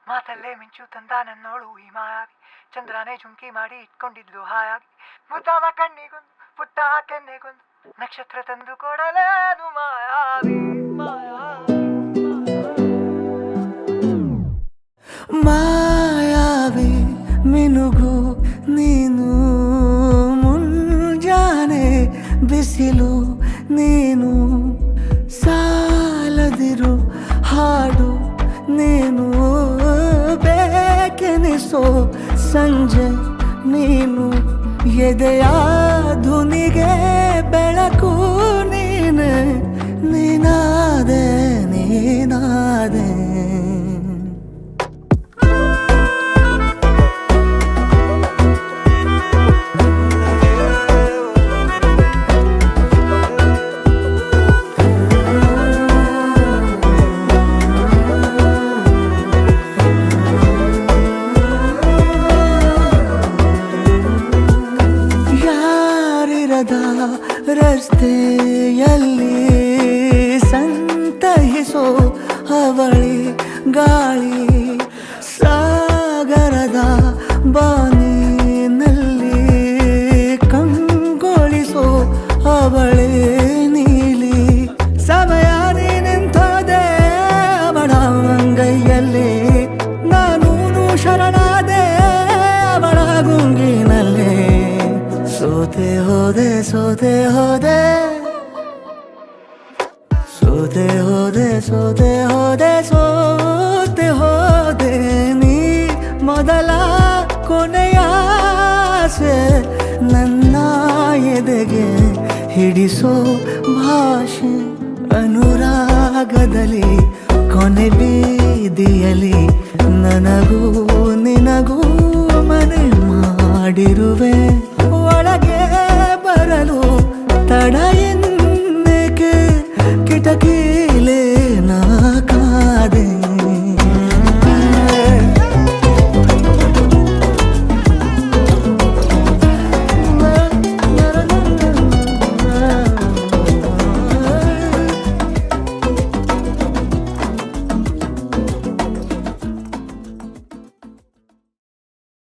ಮಾತಲ್ಲೇ ಮಿಂಚು ತಂದ ನನ್ನೋಳು ಈ ಮಾಯಾವಿ ಚಂದ್ರನೇ ಜುಂಕಿ ಮಾಡಿ ಇಟ್ಕೊಂಡಿದ್ಲು ಹಾಯಾಗಿ ಮುದ್ದಾದ ಕಣ್ಣಿಗೊಂದು ಪುಟ್ಟ ಕೆನ್ನೆಗೊಂದು ನಕ್ಷತ್ರ ತಂದು ಕೊಡಲೇನು ಮಾಯಾವಿ ಮಾಯಾವಿ ಮಿನುಗು ನೀನು ಮುಂಜಾನೆ ಬಿಸಿಲು ನೀನು ಸಾಲದಿರು ಹಾಡು ನೀನು ಬೇಕೆನಿಸೋ ಸಂಜೆ ನೀನು ಎದೆಯ ಧುನಿಗೆ ಬೆಳಕು ನೀನೆ ನೀನಾದೆ ನೀನಾದೆ ರಸ್ತೆಯಲ್ಲಿ ಸಂತಹಿಸೋ ಅವಳಿ ಗಾಳಿ ಸಾಗರದ ಬಾನಿನಲ್ಲಿ ಕಂಗೊಳಿಸೋ ಅವಳೆ ನೀಲಿ ಸಮಯ ನಿಂತೋದೆ ಅವಳ ಅಂಗೈಯಲ್ಲಿ ನಾನು ಶರಣಾದೆ ಅವಳ ಗುಂಗಿನಲ್ಲಿ ಸೋತೆ ಹೋದೆ ಸೋತೆ ಹೋದೆ ಸೋತೆ ಹೋದೆ ಸೋತೆ ಹೋದೆ ಸೋತೆ ಹೋದೆ ನೀ ಮೊದಲ ಕೊನೆಯ ಆಸೆ ನನ್ನ ಎದೆಗೆ ಹಿಡಿಸೋ ಭಾಷೆ ಅನುರಾಗದಲ್ಲಿ ಕೊನೆ ಬೀದಿಯಲ್ಲಿ ನನಗೂ ನಿನಗೂ ಮನೆ ಮಾಡಿರುವೆ ಒಳಗೆ ಬರಲು